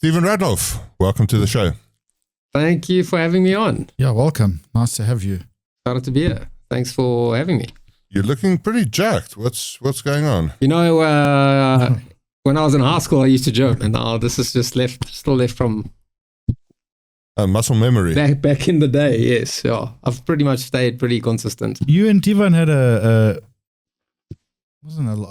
Steve Radloff, welcome to the show. Thank you for having me on. Yeah, welcome. Nice to have you. Excited to be here. Thanks for having me. You're looking pretty jacked. What's going on? You know, when I was in high school, I used to joke, and now this is just still left from muscle memory. Back in the day, yes. Yeah, I've pretty much stayed pretty consistent. You and Divan had I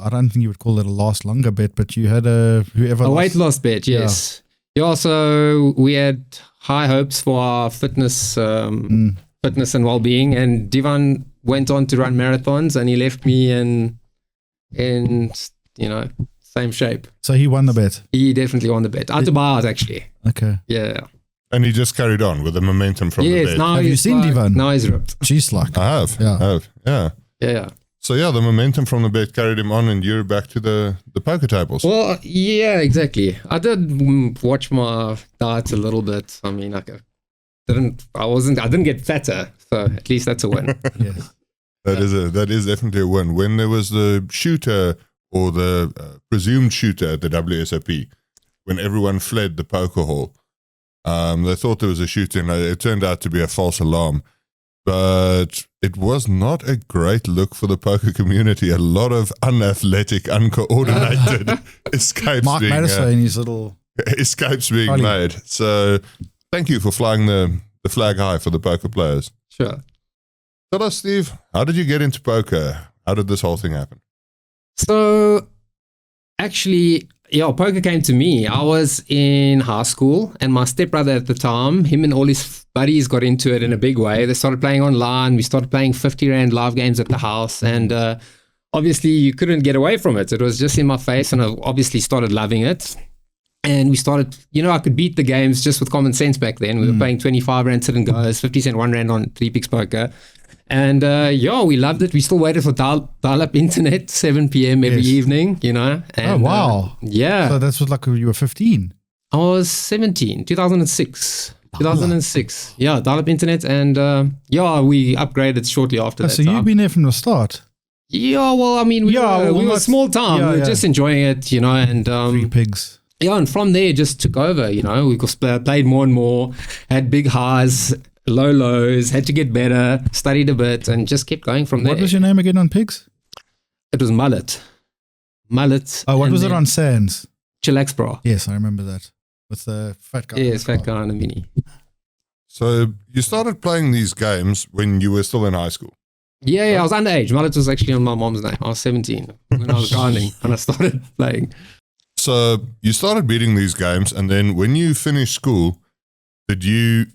don't think you would call it a last longer bet, but you had a weight loss bet, yes. Yeah, so we had high hopes for our fitness and well-being, and Divan went on to run marathons, and he left me in same shape. So he won the bet. He definitely won the bet. I had to buy out, actually. Okay. Yeah. And he just carried on with the momentum from the bet. Now have you seen Divan? Now he's ripped. Cheese like. I have. Yeah. Yeah. So yeah, the momentum from the bet carried him on, and you're back to the poker tables. Well, yeah, exactly. I did watch my diet a little bit. I mean, I didn't get fatter, so at least that's a win. Yes. That is definitely a win. When there was the shooter or the presumed shooter at the WSOP, when everyone fled the poker hall, they thought there was a shooter, and it turned out to be a false alarm. But it was not a great look for the poker community. A lot of unathletic, uncoordinated escapes Mark being Madison, his little escapes being made. So thank you for flying the flag high for the poker players. Sure. Tell us, Steve, how did you get into poker? How did this whole thing happen? So actually, poker came to me. I was in high school, and my stepbrother at the time, him and all his buddies got into it in a big way. They started playing online. We started playing 50 Rand live games at the house, and obviously you couldn't get away from it. It was just in my face, and I obviously started loving it. And we started, I could beat the games just with common sense back then. We were playing 25 Rand sit and goes, 50 cent 1 Rand on ThreePigs poker. And we loved it. We still waited for dial-up internet, 7 p.m. every evening, And, oh, wow. Yeah. So that's like you were 15. I was 17, 2006. 2006. Yeah, dial-up internet. And we upgraded shortly after that. So you've been there from the start? Yeah, well, I mean, we were a small town. We were just enjoying it, and... ThreePigs. Yeah, and from there it just took over, We played more and more, had big highs, low lows, had to get better, studied a bit, and just kept going from there. What was your name again on Pigs? It was Mullet. Oh, what was it on Sands? Chillax Bra. Yes, I remember that. With the fat guy. Yes, fat guy on a mini. So you started playing these games when you were still in high school? Yeah, I was underage. Mullet was actually on my mom's name. I was 17 when I was grinding, and I started playing. So you started beating these games, and then when you finished school, did you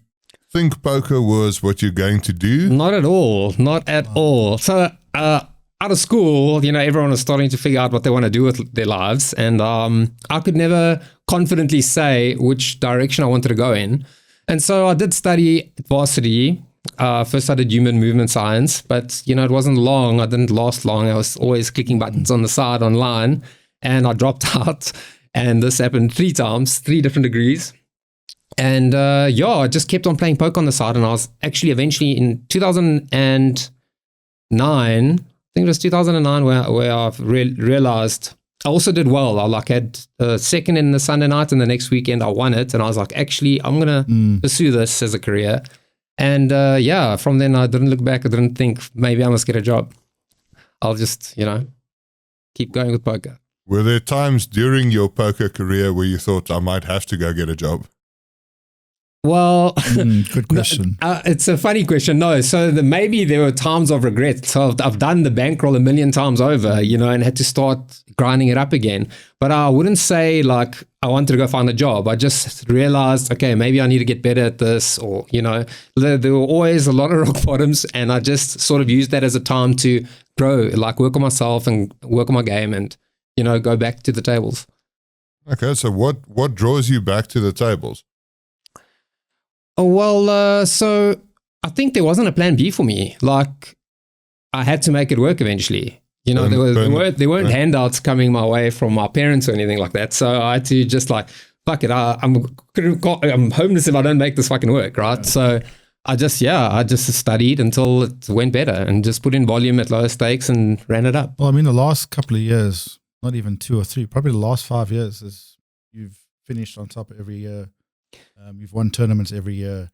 think poker was what you're going to do? Not at all. Not at all. So out of school, everyone was starting to figure out what they want to do with their lives, and I could never confidently say which direction I wanted to go in. And so I did study at varsity. First I did human movement science, but it wasn't long. I didn't last long. I was always clicking buttons on the side online. And I dropped out, and this happened 3 times, 3 different degrees. And I just kept on playing poker on the side. And I was actually eventually in 2009, I think it was 2009, where I realized I also did well. I had second in the Sunday night, and the next weekend I won it. And I was like, actually, I'm going to pursue this as a career. And from then I didn't look back. I didn't think maybe I must get a job. I'll just, keep going with poker. Were there times during your poker career where you thought, I might have to go get a job? Well, good question. It's a funny question. No, so maybe there were times of regret. So I've done the bankroll a million times over, and had to start grinding it up again. But I wouldn't say I wanted to go find a job. I just realized, okay, maybe I need to get better at this, or there were always a lot of rock bottoms, and I just sort of used that as a time to grow, work on myself and work on my game, and go back to the tables. Okay, so what draws you back to the tables? Oh, well, so I think there wasn't a plan B for me. I had to make it work eventually. There weren't handouts coming my way from my parents or anything like that. So I had to just fuck it. I'm homeless if I don't make this fucking work, right? So I just studied until it went better and just put in volume at lower stakes and ran it up. Well, I mean, the last couple of years, not even 2 or 3, probably the last 5 years, you've finished on top every year. You've won tournaments every year.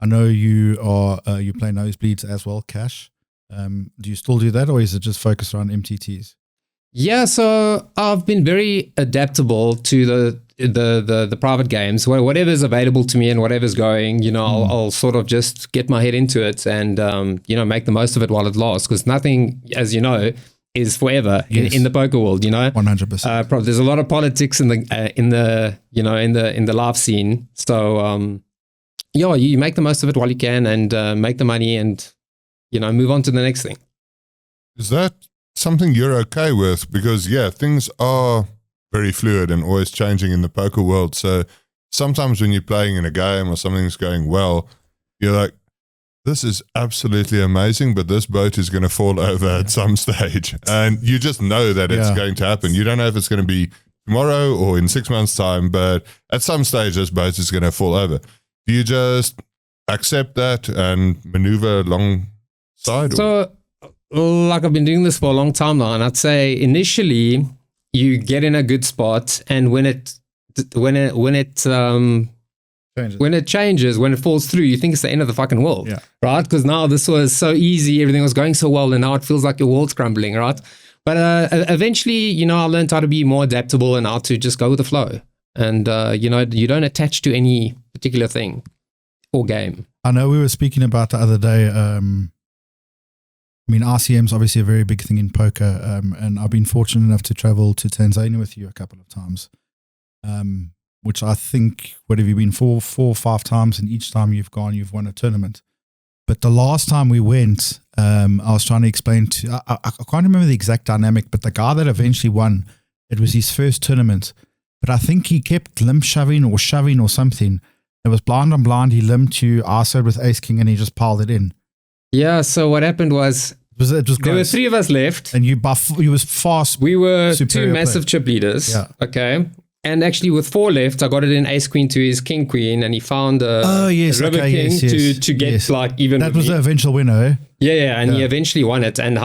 I know you play Nosebleeds as well, Cash. Do you still do that, or is it just focused on MTTs? Yeah, so I've been very adaptable to the private games. Whatever's available to me and whatever's going, I'll sort of just get my head into it and make the most of it while it lasts. Because nothing, as you know, is forever in the poker world. 100%. There's a lot of politics in the live scene. So you make the most of it while you can and make the money and move on to the next thing. Is that something you're okay with? Because things are very fluid and always changing in the poker world. So sometimes when you're playing in a game or something's going well, you're like, this is absolutely amazing, but this boat is going to fall over at some stage. And you just know that it's going to happen. You don't know if it's going to be tomorrow or in 6 months' time, but at some stage this boat is going to fall over. Do you just accept that and maneuver alongside? So, like, I've been doing this for a long time now, and I'd say initially you get in a good spot, and when it changes, when it falls through, you think it's the end of the fucking world, right? Because now this was so easy, everything was going so well, and now it feels like your world's crumbling, right? But eventually, I learned how to be more adaptable and how to just go with the flow, and you don't attach to any particular thing or game. I know we were speaking about the other day. RCM is obviously a very big thing in poker, and I've been fortunate enough to travel to Tanzania with you a couple of times, which I think, what have you been, four or five times, and each time you've gone, you've won a tournament. But the last time we went, I was trying to explain I can't remember the exact dynamic, but the guy that eventually won, it was his first tournament, but I think he kept limp shoving or something. It was blind on blind, he limped you, ISO'd with ace king, and he just piled it in. Yeah, so what happened was, there were three of us left, and you was fast. We were two massive chip leaders. Yeah. Okay. And actually, with four left, I got it in ace queen to his king queen, and he found a river king to get like even. That was the eventual winner. Eh? Yeah, and he eventually won it. And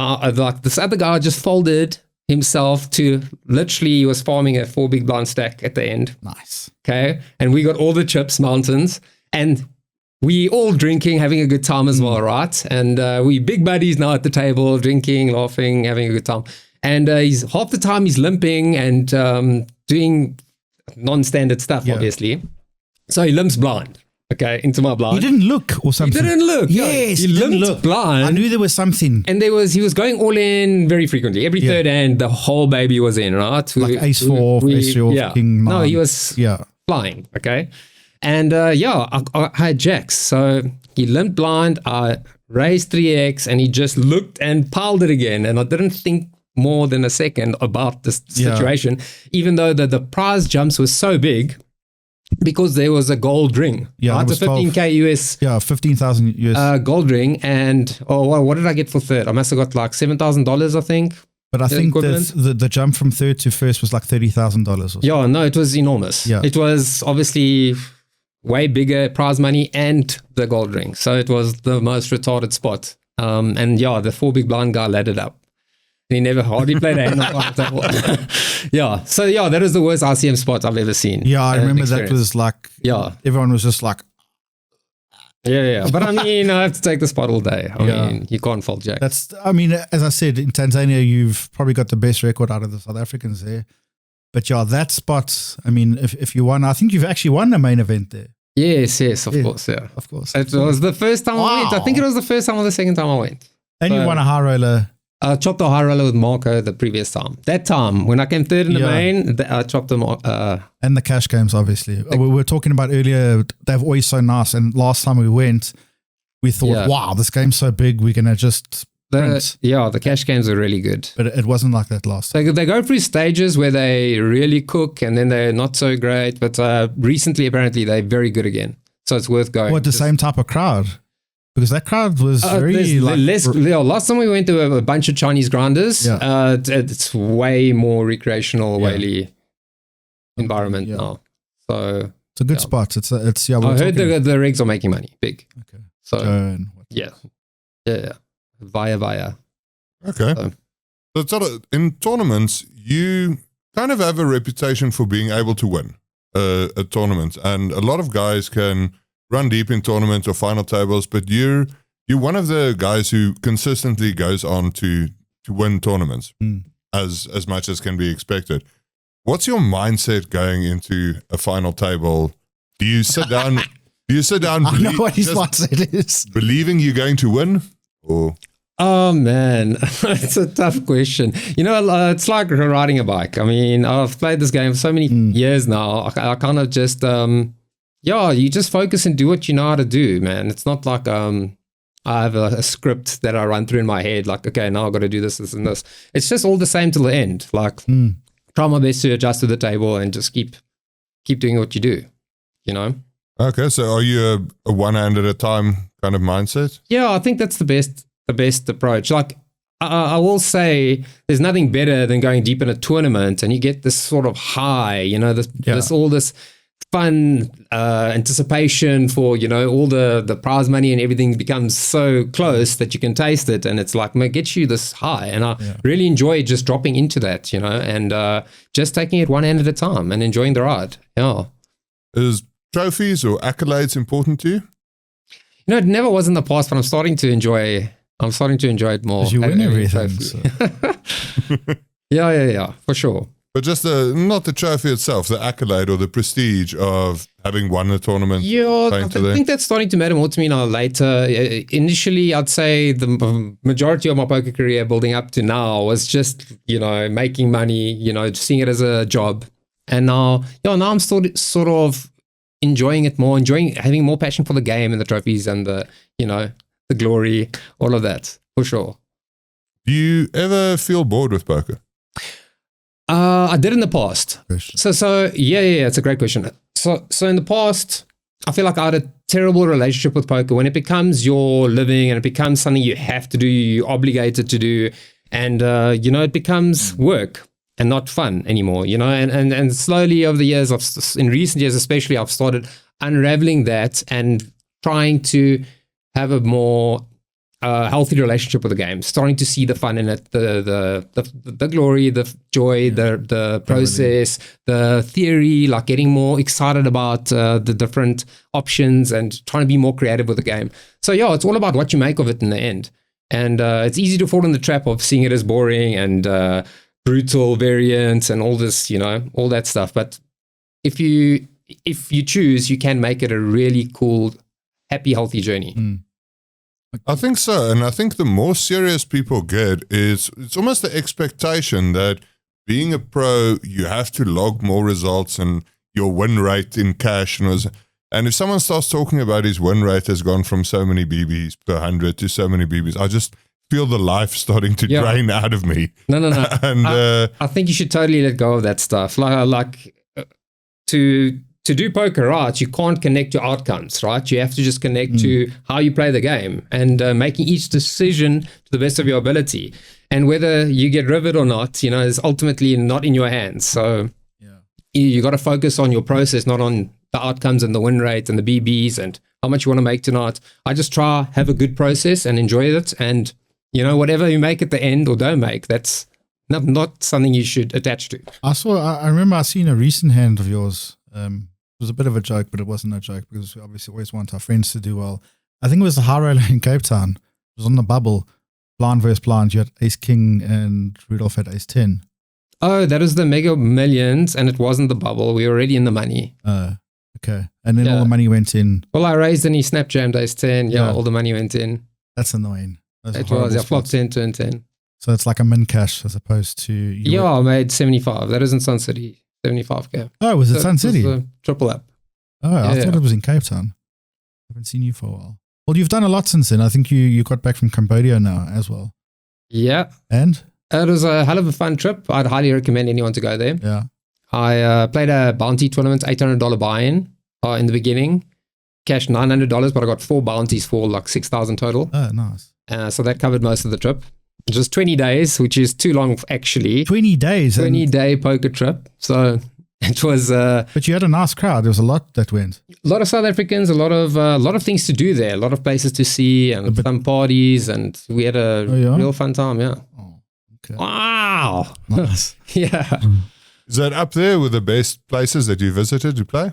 this other guy just folded himself to literally, he was farming a 4 big blind stack at the end. Nice. Okay, and we got all the chips, mountains, and we all drinking, having a good time as well, right? And we big buddies now at the table, drinking, laughing, having a good time. And he's half the time he's limping and doing non-standard stuff, obviously. So he limps blind, okay, into my blind. He didn't look or something. He didn't look. Yes, he limped blind. I knew there was something. And he was going all in very frequently. Every third hand, the whole baby was in, right? Like ace 4, ace 3, king 9. No, he was flying, okay? And I had jacks. So he limped blind. I raised 3x and he just looked and piled it again. And I didn't think more than a second about this situation, even though the prize jumps was so big because there was a gold ring. Yeah, right? The 15K US. Yeah, 15,000 US. Gold ring. And what did I get for third? I must have got like $7,000, I think. But I think the jump from third to first was like $30,000. Yeah, no, it was enormous. Yeah. It was obviously way bigger prize money and the gold ring. So it was the most retarded spot. And the 4 big blind guy laddered up. He never hardly played a hand on the table. So that was the worst RCM spot I've ever seen. Yeah, I remember that was like, everyone was just like, But I mean, I have to take the spot all day. I mean, you can't fault Jack. As I said, in Tanzania, you've probably got the best record out of the South Africans there. But that spot, I mean, if you won, I think you've actually won the main event there. Yes, of course, yeah. Of course. It was the first time I went. I think it was the first time or the second time I went. And you won a high roller. I chopped a high roller with Marco the previous time. That time, when I came third in the main, I chopped them. And the cash games, obviously. We were talking about earlier, they're always so nice. And last time we went, we thought, wow, this game's so big, we're going to just print. The cash games are really good. But it wasn't like that last time. They go through stages where they really cook and then they're not so great. But recently, apparently, they're very good again. So it's worth going. What, the same type of crowd? Because that crowd was very last time we went to a bunch of Chinese grinders. Yeah. It's way more recreational, whaley environment now. So it's a good spot. It's I heard the regs are making money big. Okay. So via. Okay. So in tournaments, you kind of have a reputation for being able to win. a tournament, and a lot of guys can run deep in tournaments or final tables, but you're one of the guys who consistently goes on to win tournaments as much as can be expected. What's your mindset going into a final table? Do you sit down? I know what his mindset is. Believing you're going to win, or? Oh man, it's a tough question. It's like riding a bike. I mean, I've played this game for so many years now. I kind of just, you just focus and do what you know how to do, man. It's not like I have a script that I run through in my head. Like, okay, now I've got to do this, and this. It's just all the same till the end. Like, try my best to adjust to the table and just keep doing what you do. Okay, so are you a one hand at a time kind of mindset? Yeah, I think that's the best approach. Like, I will say there's nothing better than going deep in a tournament and you get this sort of high, this fun anticipation for, all the prize money and everything becomes so close that you can taste it, and it's like, it gets you this high. And I really enjoy just dropping into that, and just taking it one hand at a time and enjoying the ride. Yeah. Is trophies or accolades important to you? It never was in the past, but I'm starting to enjoy it more. Because you win everything. So. Yeah, for sure. But just not the trophy itself, the accolade or the prestige of having won a tournament. Yeah, I think that's starting to matter more to me now later. Initially, I'd say the majority of my poker career building up to now was just, making money, seeing it as a job. And now I'm sort of enjoying it more, having more passion for the game and the trophies and the glory, all of that, for sure. Do you ever feel bored with poker? I did in the past. So yeah, it's a great question. So in the past, I feel like I had a terrible relationship with poker. When it becomes your living and it becomes something you have to do, you're obligated to do, and it becomes work and not fun anymore. And slowly over the years, in recent years especially, I've started unraveling that and trying to have a more healthy relationship with the game, starting to see the fun in it, the glory, the joy, the process, the theory, like getting more excited about the different options and trying to be more creative with the game. So yeah, it's all about what you make of it in the end. And it's easy to fall in the trap of seeing it as boring and brutal variance and all this, all that stuff. But if you choose, you can make it a really cool, happy, healthy journey. I think so. And I think the more serious people get is it's almost the expectation that being a pro, you have to log more results and your win rate in cash. And if someone starts talking about his win rate has gone from so many BBs per 100 to so many BBs, I just feel the life starting to drain out of me. No. And I think you should totally let go of that stuff. To do poker right, you can't connect your outcomes, right? You have to just connect to how you play the game and making each decision to the best of your ability. And whether you get riveted or not, is ultimately not in your hands. So you got to focus on your process, not on the outcomes and the win rate and the BBs and how much you want to make tonight. I just try, have a good process and enjoy it. And, whatever you make at the end or don't make, that's not something you should attach to. I remember I seen a recent hand of yours. It was a bit of a joke, but it wasn't a joke because we obviously always want our friends to do well. I think it was the high roller in Cape Town. It was on the bubble, blind versus blind. You had ace king and Rudolph had ace 10. Oh, that was the Mega Millions, and it wasn't the bubble. We were already in the money. Okay. And then all the money went in. Well, I raised and he snap jammed ace 10. Yeah, all the money went in. That's annoying. It was, flop 10, turn 10. So it's like a min cash as opposed to... I made 75. That is in Sun City. 75k. Oh, was it Sun City? It was triple up. Oh, I thought it was in Cape Town. I haven't seen you for a while. Well, you've done a lot since then. I think you got back from Cambodia now as well. Yeah. And? It was a hell of a fun trip. I'd highly recommend anyone to go there. Yeah. I played a bounty tournament, $800 buy-in in the beginning. Cashed $900, but I got 4 bounties for like 6,000 total. Oh, nice. So that covered most of the trip. Just 20 days, which is too long actually. 20 days? 20-day poker trip. So it was... but you had a nice crowd. There was a lot that went. A lot of South Africans, a lot of things to do there, a lot of places to see and some parties, and we had a real fun time, yeah. Oh, okay. Wow. Nice. Yeah. Is that up there with the best places that you visited to play?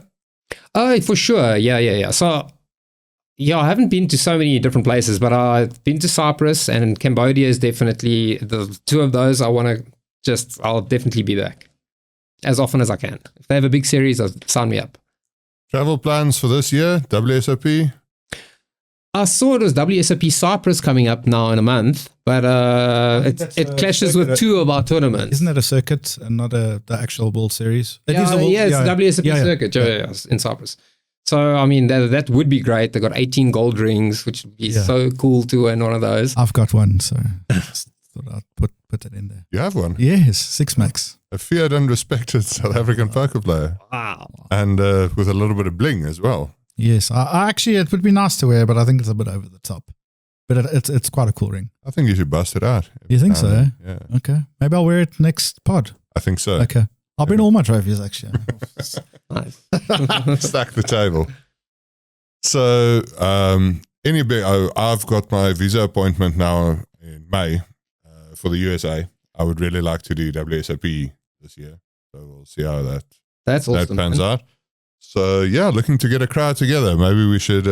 Oh, for sure. Yeah. So, yeah, I haven't been to so many different places, but I've been to Cyprus, and Cambodia is definitely the two of those. I'll definitely be back as often as I can. If they have a big series, sign me up. Travel plans for this year, WSOP? I saw it was WSOP Cyprus coming up now in a month, but it clashes with two of our tournaments. Isn't that a circuit and not the actual World Series? It is the World, it's WSOP circuit in Cyprus. So, I mean, that would be great. They got 18 gold rings, which would be so cool to win one of those. I've got one, so just thought I'd put that in there. You have one? Yes, 6 max. A feared and respected South African poker player. Wow. And with a little bit of bling as well. Yes, I actually, it would be nice to wear, but I think it's a bit over the top. But it's quite a cool ring. I think you should bust it out. You think so? Yeah. Okay. Maybe I'll wear it next pod. I think so. Okay. I'll bring all my trophies, actually. Nice. Stack the table. So, I've got my visa appointment now in May for the USA. I would really like to do WSOP this year. So we'll see how That's awesome. that pans out. So, yeah, looking to get a crowd together. Maybe we should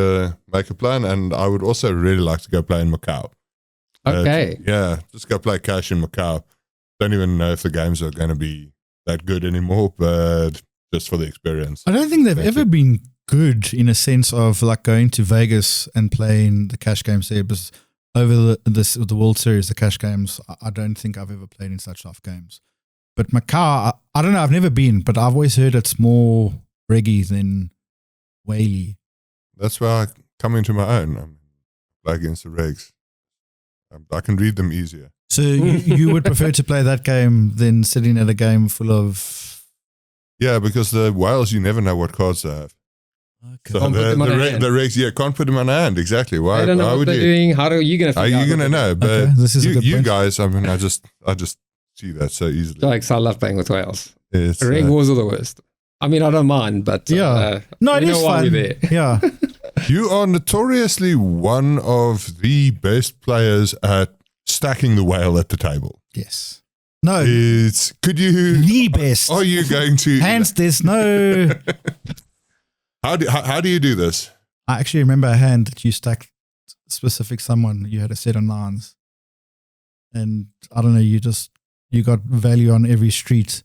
make a plan. And I would also really like to go play in Macau. Okay. Just go play cash in Macau. Don't even know if the games are going to be that good anymore, but just for the experience. I don't think they've ever been good in a sense of like going to Vegas and playing the cash games there. But over the World Series, the cash games, I don't think I've ever played in such tough games. But Macau, I don't know, I've never been, but I've always heard it's more reggae than whaley. That's why I come into my own. I'm play against the regs. I can read them easier. So you would prefer to play that game than sitting at a game full of... Yeah, because the whales, you never know what cards they have. Okay. So Can't put them on a hand. the regs, can't put them on a hand. Exactly. Why? I don't know why what would they're you? doing. How are you going to Are figure out? you going to know? But Okay, this is a good you point. guys, I mean, I just see that so easily. Like, I love playing with whales. It's, Reg wars are the worst. I mean, I don't mind, but Yeah. No, it you is know why fun. we're there. Yeah. you are notoriously one of the best players at stacking the whale at the table. Yes. No, Could you? the best. Are you going to? Hands, there's no... How do you do this? I actually remember a hand that you stacked specific someone. You had a set of nines. And I don't know, you got value on every street.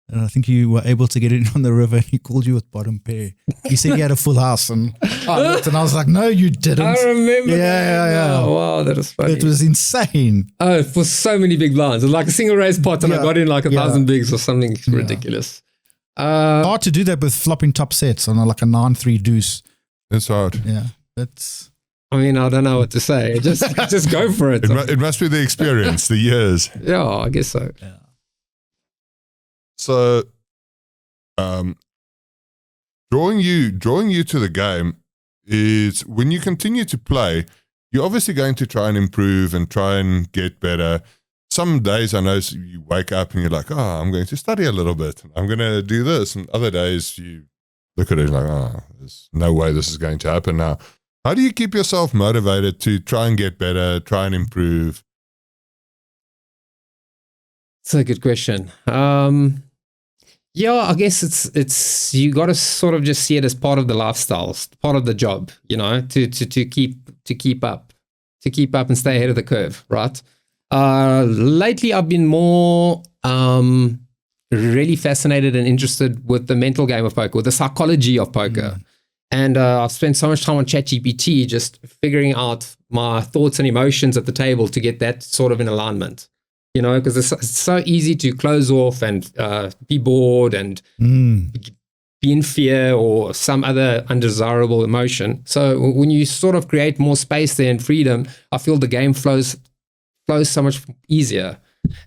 And I think you were able to get it on the river, and he called you with bottom pair. He said he had a full house, and I looked and I was like, no, you didn't. I remember. Yeah. Oh, wow, that is funny. It was insane. Oh, for so many big blinds. It was like a single raise pot, and I Yeah. got in like 1,000 Yeah. bigs or something ridiculous. Hard to do that with flopping top sets on like a 9-3 deuce. It's hard. Yeah, that's... I mean, I don't know what to say. Just go for it. It must be the experience, the years. Yeah, I guess so. Yeah. So, drawing you to the game is when you continue to play, you're obviously going to try and improve and try and get better. Some days I know you wake up and you're like, oh, I'm going to study a little bit. I'm going to do this. And other days you look at it like, oh, there's no way this is going to happen now. How do you keep yourself motivated to try and get better, try and improve? It's a good question. Yeah, I guess it's you got to sort of just see it as part of the lifestyle, part of the job, you know, to keep up and stay ahead of the curve, right? Lately, I've been more really fascinated and interested with the mental game of poker, with the psychology of poker. And I've spent so much time on ChatGPT just figuring out my thoughts and emotions at the table to get that sort of in alignment. You know, because it's so easy to close off and be bored and be in fear or some other undesirable emotion. So when you sort of create more space there and freedom, I feel the game flows so much easier.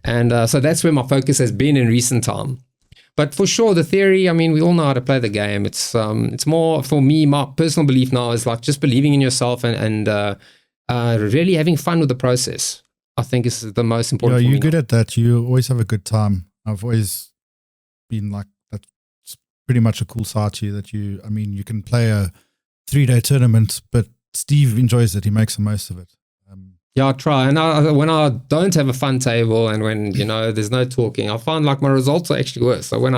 And so that's where my focus has been in recent time. But for sure, the theory, I mean, we all know how to play the game. It's more, for me, my personal belief now is like just believing in yourself and really having fun with the process. I think is the most important. Yeah, you're good at that. You always have a good time. I've always been like, that's pretty much a cool side to you that you can play a 3-day tournament, but Steve enjoys it. He makes the most of it. Yeah, I try. And when I don't have a fun table and when, there's no talking, I find like my results are actually worse. So when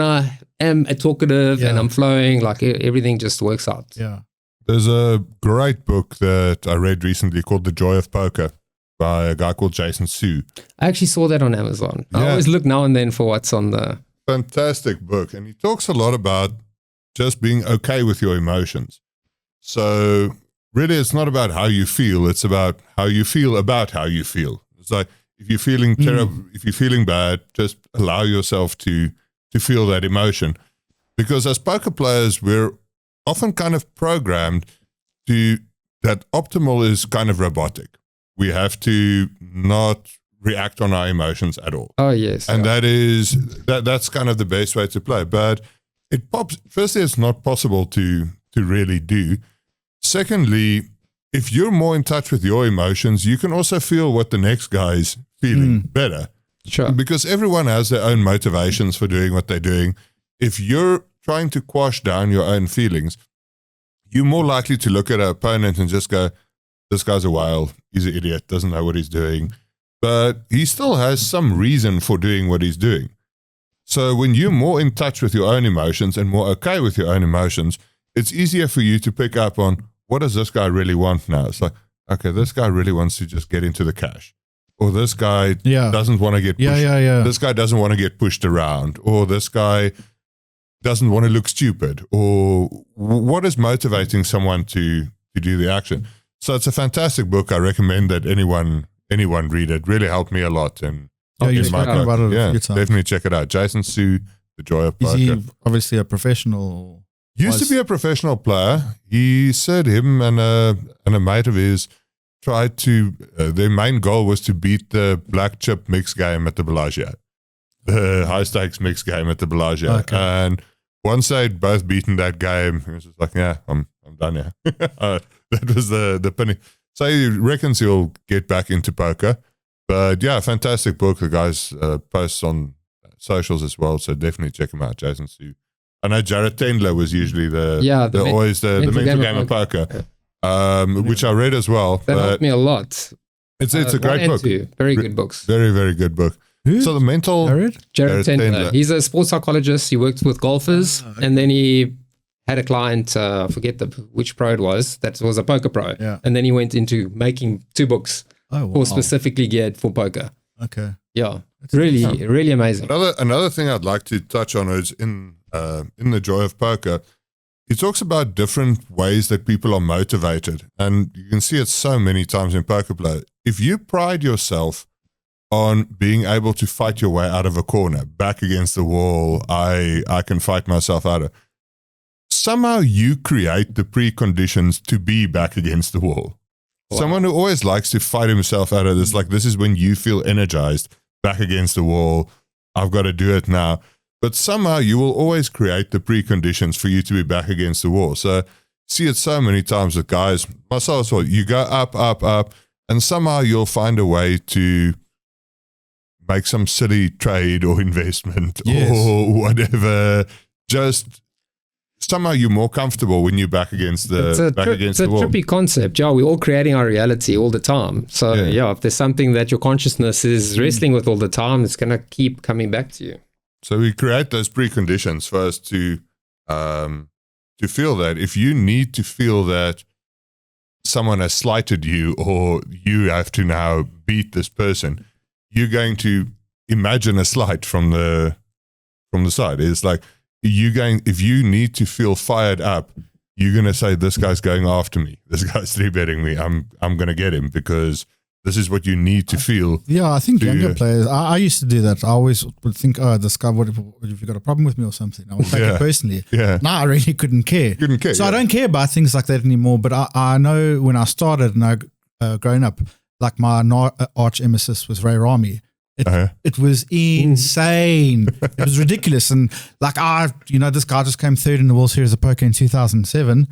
I am a talkative and I'm flowing, like everything just works out. Yeah. There's a great book that I read recently called The Joy of Poker by a guy called Jason Su. I actually saw that on Amazon. I always look now and then for what's on the... Fantastic book. And he talks a lot about just being okay with your emotions. So really, it's not about how you feel. It's about how you feel about how you feel. It's like if you're feeling terrible, if you're feeling bad, just allow yourself to feel that emotion. Because as poker players, we're often kind of programmed to that optimal is kind of robotic. We have to not react on our emotions at all. Oh, yes. And that's kind of the best way to play. But firstly, it's not possible to really do. Secondly, if you're more in touch with your emotions, you can also feel what the next guy's feeling better. Sure. Because everyone has their own motivations for doing what they're doing. If you're trying to quash down your own feelings, you're more likely to look at an opponent and just go, this guy's a whale, he's an idiot, doesn't know what he's doing. But he still has some reason for doing what he's doing. So when you're more in touch with your own emotions and more okay with your own emotions, it's easier for you to pick up on, what does this guy really want now? It's like, okay, this guy really wants to just get into the cash. Or this guy doesn't want to get pushed. This guy doesn't want to get pushed around. Or this guy doesn't want to look stupid. Or what is motivating someone to do the action? So it's a fantastic book. I recommend that anyone read it. Really helped me a lot. And definitely check it out. Jason Su, The Joy of Poker. Is he obviously a professional? Used to be a professional player. He said him and a mate of his tried to, their main goal was to beat the black chip mix game at the Bellagio, the high stakes mix game at the Bellagio. Okay. And once they'd both beaten that game, he was just like, yeah, I'm done here. That was the penny. So he reckons he'll get back into poker. But yeah, fantastic book. The guys posts on socials as well, so definitely check him out, Jason Su. I know Jared Tendler was usually the mental game of poker. Which I read as well. That helped me a lot. It's a great book. Very good books. Very, very good book. Who? So the mental... Jared Tendler. He's a sports psychologist. He worked with golfers. And then he had a client, I forget which pro it was, that was a poker pro. Yeah. And then he went into making 2 books for specifically geared for poker. Okay. Yeah. It's really amazing. Another thing I'd like to touch on is in The Joy of Poker, he talks about different ways that people are motivated. And you can see it so many times in poker play. If you pride yourself on being able to fight your way out of a corner, back against the wall, I can fight myself out of. Somehow you create the preconditions to be back against the wall. Wow. Someone who always likes to fight himself out of this, like this is when you feel energized, back against the wall, I've got to do it now. But somehow you will always create the preconditions for you to be back against the wall. So see it so many times with guys, myself as well, you go up, up, up, and somehow you'll find a way to make some silly trade or investment or whatever. Just somehow you're more comfortable when you're back against the wall. It's a trippy concept. Yeah, we're all creating our reality all the time. So if there's something that your consciousness is wrestling with all the time, it's going to keep coming back to you. So we create those preconditions for us to feel that. If you need to feel that someone has slighted you or you have to now beat this person, you're going to imagine a slight from the side. It's like if you need to feel fired up, you're going to say, this guy's going after me. This guy's 3-betting me. I'm going to get him because this is what you need to feel. Yeah, I think younger players, I used to do that. I always would think, this guy, what if you got a problem with me or something? I would take it personally. Yeah. No, I really couldn't care. So I don't care about things like that anymore. But I know when I started and I growing up, like my arch nemesis was Ray Rami. It was insane. It was ridiculous. And like, this guy just came 3rd in the World Series of Poker in 2007.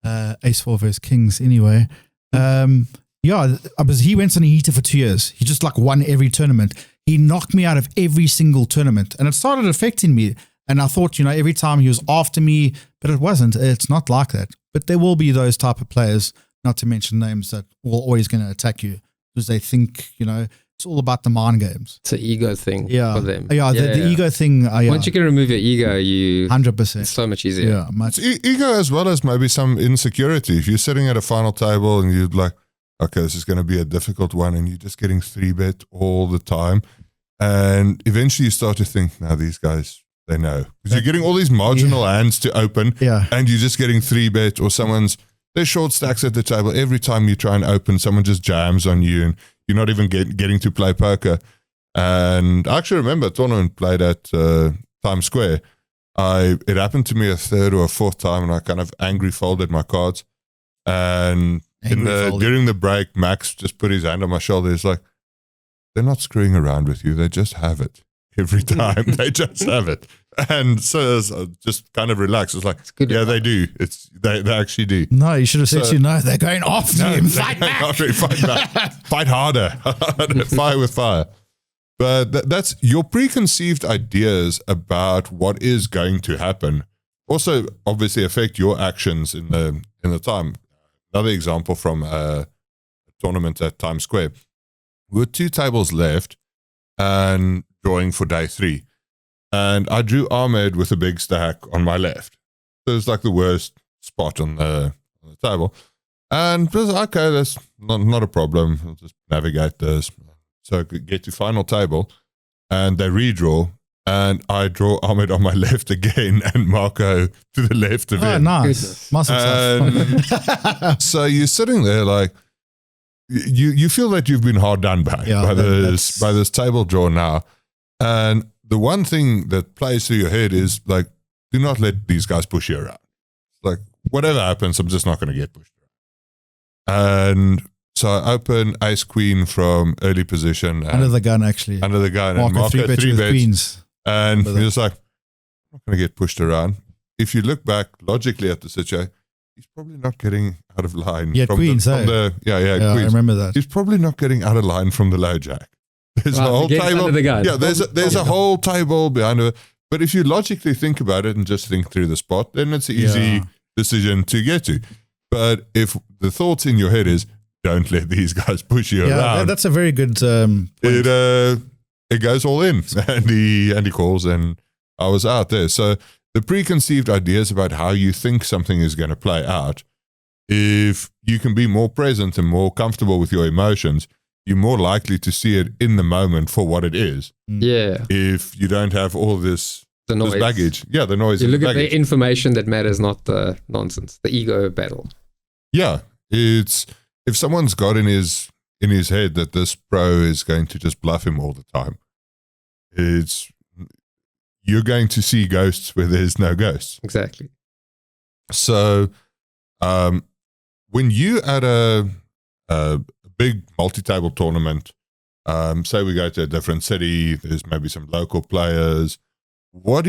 Ace-4 versus Kings anyway. He went on a heater for 2 years. He just like won every tournament. He knocked me out of every single tournament. And it started affecting me. And I thought, every time he was after me, but it wasn't. It's not like that. But there will be those type of players not to mention names that are always going to attack you because they think, it's all about the mind games. It's an ego thing Yeah. for them. Yeah, the ego thing. Once you can remove your ego, 100%. it's so much easier. Yeah, much. It's ego as well as maybe some insecurity. If you're sitting at a final table and you're like, okay, this is going to be a difficult one, and you're just getting 3-bet all the time, and eventually you start to think, now these guys, they know. Because you're getting all these marginal hands to open, and you're just getting 3-bet, or there's short stacks at the table. Every time you try and open, someone just jams on you, and you're not even getting to play poker. And I actually remember a tournament played at Times Square. It happened to me a third or a fourth time, and I kind of angry folded my cards. And during the break, Max just put his hand on my shoulder. He's like, they're not screwing around with you. They just have it every time. They just have it. And so I just kind of relaxed. It's like, they do. They actually do. No, you should have said no, they're going after him. Fight back. Fight harder. Fire with fire. But that's your preconceived ideas about what is going to happen. Also, obviously, affect your actions in the time. Another example from a tournament at Times Square. We were 2 tables left and drawing for day 3. And I drew Ahmed with a big stack on my left. So it's like the worst spot on the table. And it was okay, that's not a problem. I'll just navigate this. So I could get to final table and they redraw. And I draw Ahmed on my left again and Marco to the left of him. Oh, nice. Must have so you're sitting there like, you feel that you've been hard done by this table draw now. And the one thing that plays through your head is like, do not let these guys push you around. Like, whatever happens, I'm just not going to get pushed around. And so I open ace queen from early position. Under the gun, actually. Under the gun. Mark and Marco 3-bet three with bets. queens. And you're just like, I'm not going to get pushed around. If you look back logically at the situation, he's probably not getting out of line. Yeah, queens, queens. I remember that. He's probably not getting out of line from the low jack. There's a whole table. Under the gun. Yeah, there's a whole table behind it. But if you logically think about it and just think through the spot, then it's an easy decision to get to. But if the thoughts in your head is, don't let these guys push you around. That's a very good point. It goes all in. And he calls, and I was out there. So the preconceived ideas about how you think something is going to play out, if you can be more present and more comfortable with your emotions, you're more likely to see it in the moment for what it is. Yeah. If you don't have all this baggage. Yeah, the noise. You look at the information that matters, not the nonsense, the ego battle. Yeah. It's if someone's got in his head that this pro is going to just bluff him all the time, you're going to see ghosts where there's no ghosts. Exactly. So when you at a big multi-table tournament, say we go to a different city, there's maybe some local players, what's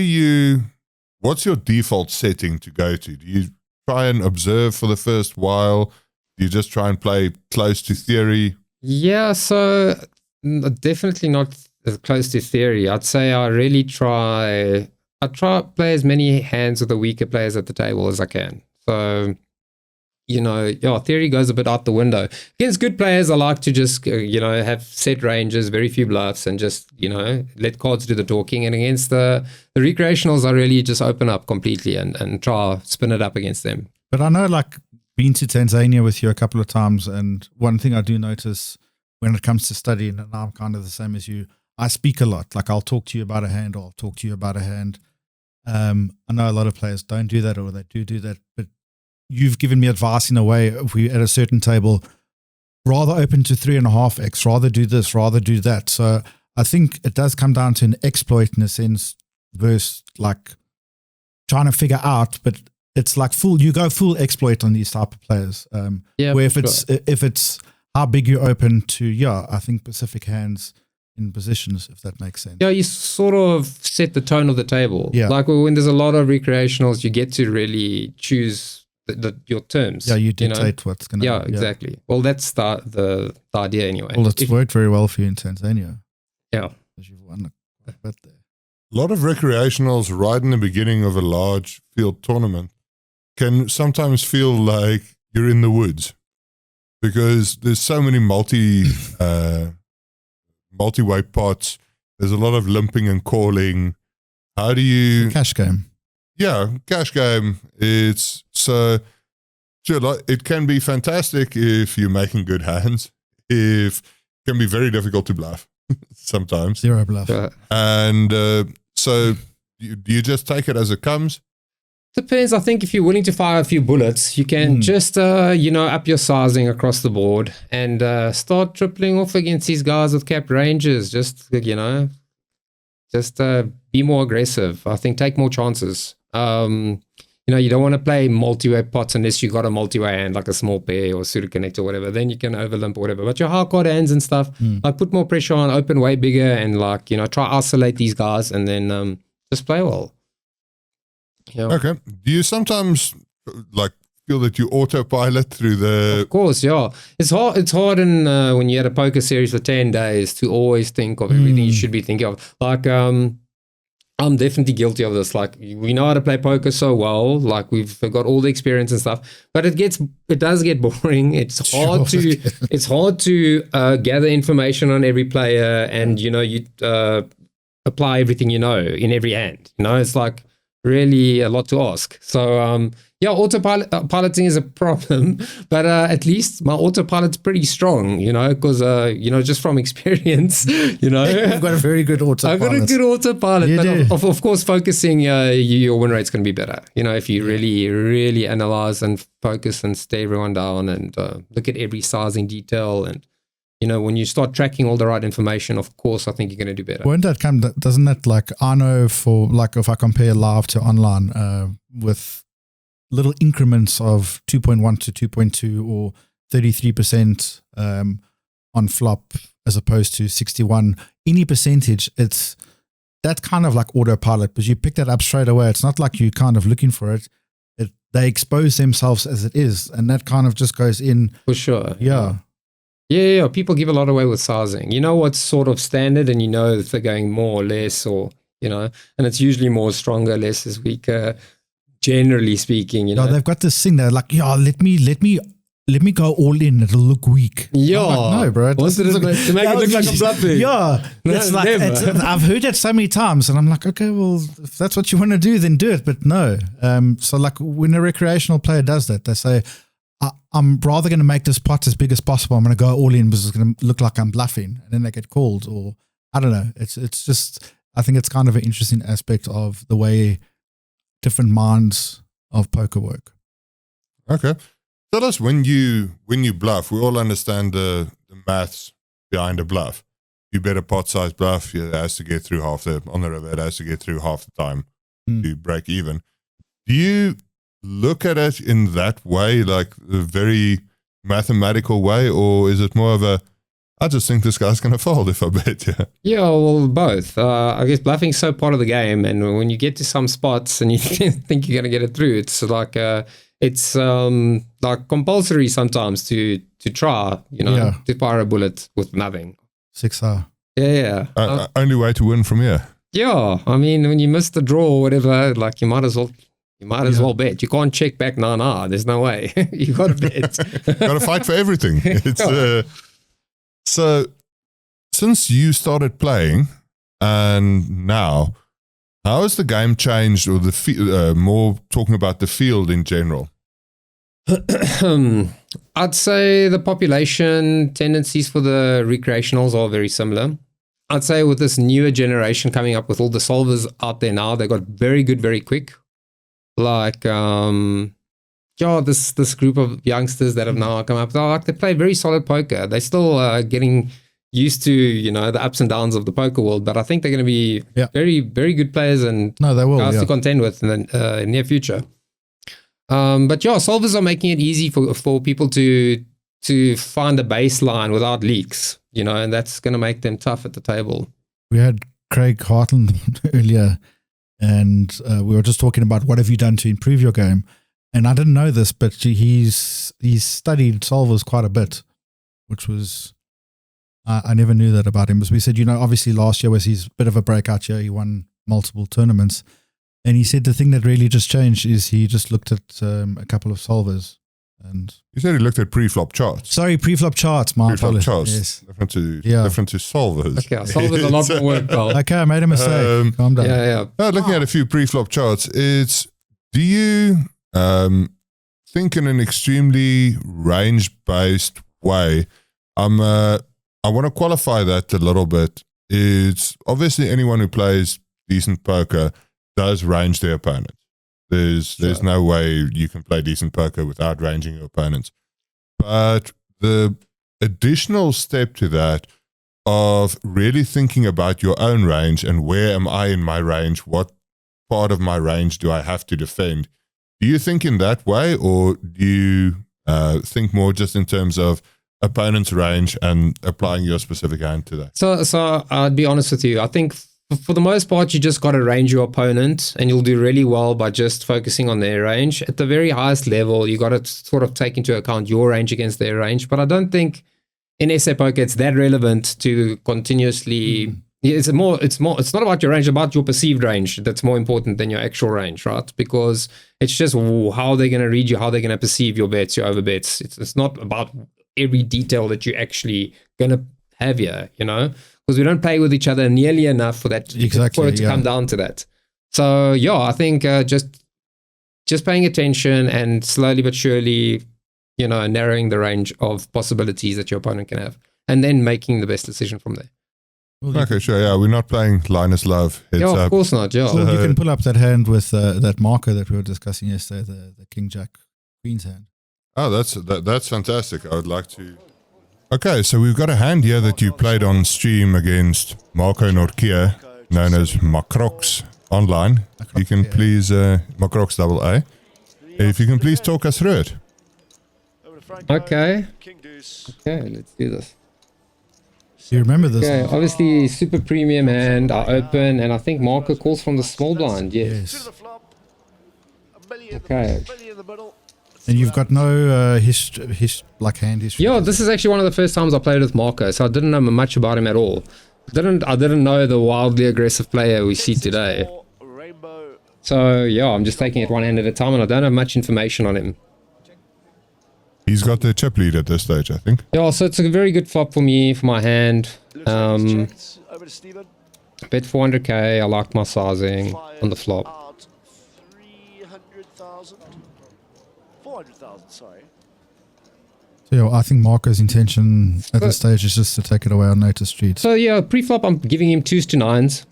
your default setting to go to? Do you try and observe for the first while? Do you just try and play close to theory? Yeah, so definitely not as close to theory. I'd say I try to play as many hands with the weaker players at the table as I can. So, theory goes a bit out the window. Against good players, I like to just, have set ranges, very few bluffs, and just, let cards do the talking. And against the recreationals, I really just open up completely and try spin it up against them. But I know, been to Tanzania with you a couple of times, and one thing I do notice when it comes to studying, and I'm kind of the same as you, I speak a lot. I'll talk to you about a hand, or I'll talk to you about a hand. I know a lot of players don't do that, or they do that, but you've given me advice in a way. If we at a certain table, rather open to 3.5x, rather do this, rather do that. So I think it does come down to an exploit in a sense versus trying to figure out, but it's you go full exploit on these type of players. Where if it's how big you open to, I think Pacific hands in positions, if that makes sense. Yeah, you sort of set the tone of the table. Yeah. When there's a lot of recreationals, you get to really choose your terms. Yeah, you dictate what's going to happen. Yeah, exactly. Well, that's the idea anyway. Well, it's worked very well for you in Tanzania. Yeah. Because you've won a bit there. A lot of recreationals right in the beginning of a large field tournament can sometimes feel like you're in the woods. because there's so many multi-way pots. There's a lot of limping and calling. How do you Cash game. Yeah, cash game. It's so sure. Like, it can be fantastic if you're making good hands. It can be very difficult to bluff sometimes. Zero bluff. And so do you just take it as it comes? Depends. I think if you're willing to fire a few bullets, you can just, up your sizing across the board and start tripling off against these guys with capped ranges. Just be more aggressive. I think take more chances. You don't want to play multi-way pots unless you got a multi-way hand, like a small pair or suited connect or whatever. Then you can overlimp or whatever. But your hard card hands and stuff, like put more pressure on, open way bigger, and try isolate these guys and then just play well. Yeah. Okay. Do you sometimes feel that you autopilot through the? Of course, yeah. It's hard. It's hard, when you had a poker series for 10 days to always think of everything you should be thinking of. I'm definitely guilty of this. Like, we know how to play poker so well. Like, we've got all the experience and stuff, but it does get boring. It's hard to gather information on every player, and you apply everything in every hand. It's like really a lot to ask. So piloting is a problem, but at least my autopilot's pretty strong, because just from experience, You've got a very good autopilot. I've got a good autopilot, You but do. of course focusing, your win rate's going to be better. If you really analyze and focus and stay everyone down and look at every sizing detail, and when you start tracking all the right information, of course, I think you're going to do better. Won't that come? Doesn't that I know for if I compare live to online with little increments of 2.1 to 2.2 or 33% on flop as opposed to 61, any percentage, it's that kind of like autopilot, because you pick that up straight away. It's not like you kind of looking for it. They expose themselves as it is, and that kind of just goes in. For sure. Yeah. Yeah, people give a lot away with sizing. You know what's sort of standard, and if they're going more or less, or and it's usually more stronger, less is weaker. Generally speaking, No, they've got this thing. They're like, let me go all in. It'll look weak. Yeah, like, no, bro. What's it to make it look like I'm bluffing? Yeah, it's No, like I've heard that so many times, and I'm like, okay, well, if that's what you want to do, then do it. But no. So like when a recreational player does that, they say, I'm rather going to make this pot as big as possible. I'm going to go all in because it's going to look like I'm bluffing, and then they get called, or I don't know. It's just, I think it's kind of an interesting aspect of the way different minds of poker work. Okay. Tell us when you bluff, we all understand the maths behind a bluff. You bet a pot size bluff, it has to get through on the river, it has to get through half the time to break even. Do you look at it in that way, like a very mathematical way, or is it more of I just think this guy's going to fold if I bet? Yeah, well, both. I guess bluffing's so part of the game, and when you get to some spots and you think you're going to get it through, it's like like compulsory sometimes to try, to fire a bullet with nothing. 6R. Yeah. Only way to win from here. Yeah, I mean, when you miss the draw or whatever, like you might as well well bet. You can't check back. Nah. There's no way. You got to bet. Got to fight for everything. It's so. Since you started playing, and now, how has the game changed, or more talking about the field in general? I'd say the population tendencies for the recreationals are very similar. I'd say with this newer generation coming up with all the solvers out there now, they got very good, very quick. Like, this group of youngsters that have now come up, they play very solid poker. They're still getting used to, the ups and downs of the poker world, but I think they're going to be very, very good players and they will, guys to contend with in the near future. But solvers are making it easy for people to find a baseline without leaks, and that's going to make them tough at the table. We had Craig Hartland earlier, and we were just talking about what have you done to improve your game. And I didn't know this, but he's studied solvers quite a bit, which was, I never knew that about him. Because we said, obviously last year was his bit of a breakout year. He won multiple tournaments. And he said the thing that really just changed is he just looked at a couple of solvers And You said he looked at pre-flop charts. sorry, pre-flop charts. My Pre-flop apologies. charts. Yes. Different to Yeah. solvers. Okay, I solved it a lot more work, pal. Okay, I made a mistake. Calm down. Yeah. Looking at a few pre-flop charts, do you think in an extremely range-based way? I want to qualify that a little bit. It's obviously anyone who plays decent poker does range their opponents. There's no way you can play decent poker without ranging your opponents. But the additional step to that of really thinking about your own range and where am I in my range? What part of my range do I have to defend? Do you think in that way, or do you think more just in terms of opponent's range and applying your specific hand to that? So I'd be honest with you. I think for the most part, you just got to range your opponent, and you'll do really well by just focusing on their range. At the very highest level, you got to sort of take into account your range against their range. But I don't think in SA poker it's that relevant to continuously. It's not about your range, it's about your perceived range. That's more important than your actual range, right? Because it's just how they're going to read you, how they're going to perceive your bets, your overbets. It's not about every detail that you're actually going to have here, because we don't play with each other nearly enough for that for it to come down to that. So yeah, I think just paying attention and slowly but surely, narrowing the range of possibilities that your opponent can have, and then making the best decision from there. Okay, sure. Yeah, we're not playing Linus Love. Heads Of up. course not. Yeah. Well, you can pull up that hand with that marker that we were discussing yesterday, the King Jack Queen's hand. Oh, that's fantastic. I would like to. Okay, so we've got a hand here that you played on stream against Marco Norkia, known as Makroxx online. You can please Makroxx AA. If you can please talk us through it. Okay, let's do this. Do you remember this? Okay, obviously super premium hand. I open, and I think Marco calls from the small blind. Yes. Okay. And you've got no hand history. Yeah, this is actually one of the first times I played with Marco, so I didn't know much about him at all. I didn't know the wildly aggressive player we see today. So yeah, I'm just taking it one hand at a time, and I don't have much information on him. He's got the chip lead at this stage, I think. Yeah, so it's a very good flop for me, for my hand. Bet 400k, I like my sizing on the flop. 400,000, sorry. So yeah, I think Marco's intention at this stage is just to take it away on Notice Street. So yeah, pre-flop I'm giving him 2s to 9s.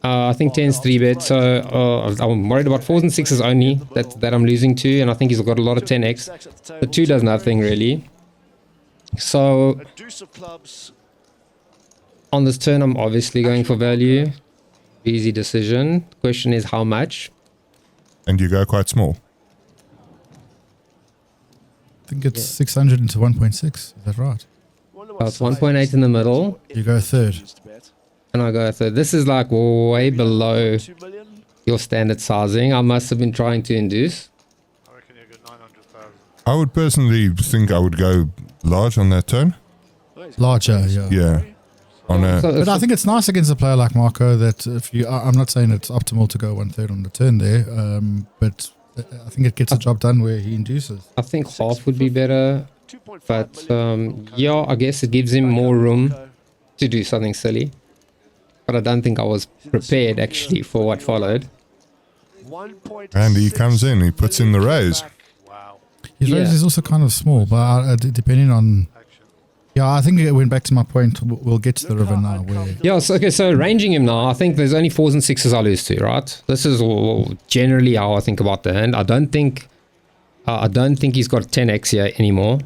I think 10's 3-bet, so I'm worried about 4s and 6s only that I'm losing to, and I think he's got a lot of 10x. The 2 does nothing really. So on this turn I'm obviously going for value. Easy decision. Question is how much? And you go quite small. I think it's 600 into 1.6. Is that right? It's 1.8 in the middle. You go third. And I go third. This is like way below your standard sizing. I must have been trying to induce. I reckon you got 900,000. I would personally think I would go large on that turn. Larger, yeah. Yeah. But I think it's nice against a player like Marco that I'm not saying it's optimal to go 1/3 on the turn there, but I think it gets the job done where he induces. I think half would be better, but yeah, I guess it gives him more room to do something silly. But I don't think I was prepared actually for what followed. And he comes in, he puts in the raise. Wow. His raise is also kind of small, but depending on... Yeah, I think it went back to my point. We'll get to the river now. Yeah, so ranging him now, I think there's only 4s and 6s I lose to, right? This is generally how I think about the hand. I don't think he's got 10x here anymore.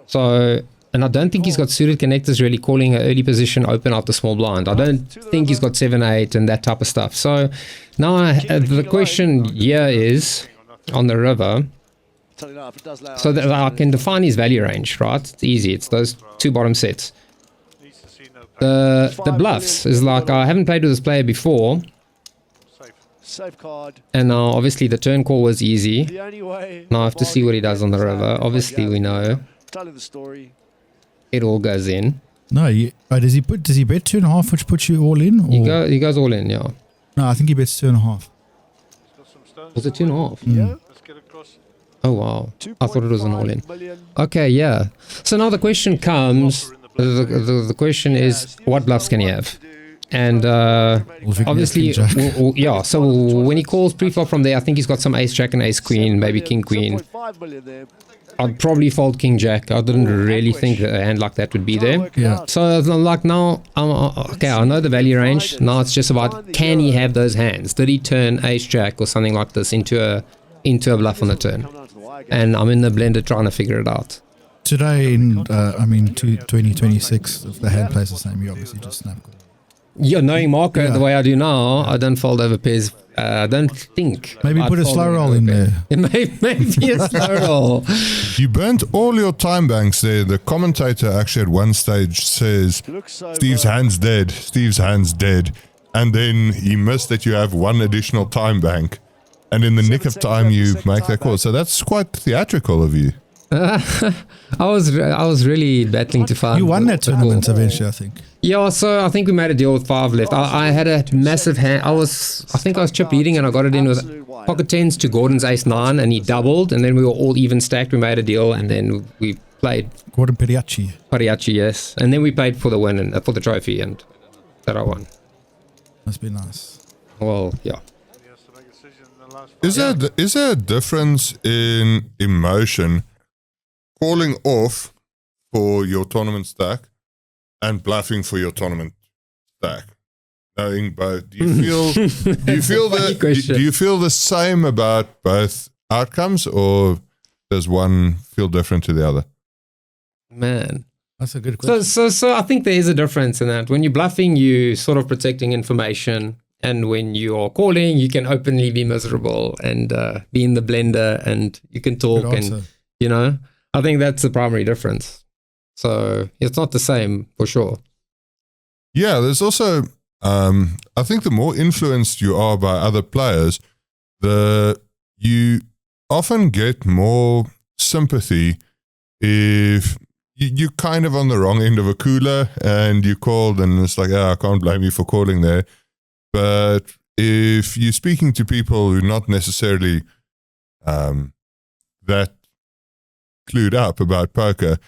So... And I don't think he's got suited connectors really calling an early position open out the small blind. I don't think he's got 7-8 and that type of stuff. So now the question here is on the river. So that I can define his value range, right? It's easy. It's those 2 bottom sets. The bluffs is like I haven't played with this player before. And now obviously the turn call was easy. Now I have to see what he does on the river. Obviously we know. It all goes in. No, does he bet 2.5, which puts you all in? Or? He goes all in, yeah. No, I think he bets 2.5. Was it 2.5? Mm. Oh wow, I thought it was an all-in. Okay, yeah. So now the question comes, the question is, what bluffs can he have? And obviously, yeah, so when he calls pre-flop from there, I think he's got some ace-jack and ace-queen, maybe king-queen. I'd probably fold king-jack. I didn't really think that a hand like that would be there. Yeah. So like now, okay, I know the value range. Now it's just about, can he have those hands? Did he turn ace-jack or something like this into a bluff on the turn? And I'm in the blender trying to figure it out. Today, in 2026, if the hand plays the same, you obviously just snap. Yeah, knowing Marco the way I do now, I don't fold over pairs. I don't think. Maybe I'd put a fold slow roll in there. Maybe a slow roll. You burnt all your time banks there. The commentator actually at one stage says, Steve's hand's dead, Steve's hand's dead. And then he missed that you have one additional time bank. And in the nick of time, you make that call. So that's quite theatrical of you. I was really battling to find. You won that tournament eventually, I think. Yeah, so I think we made a deal with 5 left. I had a massive hand. I think I was chip leading and I got it in with pocket 10s to Gordon's ace 9 and he doubled and then we were all even stacked. We made a deal and then we played Gordon Periachi, yes. And then we paid for the win and for the trophy and that I won. Must be nice. Well, yeah. Is there a difference in emotion calling off for your tournament stack and bluffing for your tournament stack? Knowing both, do you feel the same about both outcomes, or does one feel different to the other? Man, that's a good question. So I think there is a difference in that. When you're bluffing, you sort of protecting information. And when you are calling, you can openly be miserable and be in the blender and you can talk and, you know, I think that's the primary difference. So it's not the same for sure. Yeah, there's also, I think the more influenced you are by other players, you often get more sympathy if you're kind of on the wrong end of a cooler and you called and it's like, I can't blame you for calling there. But if you're speaking to people who are not necessarily that clued up about poker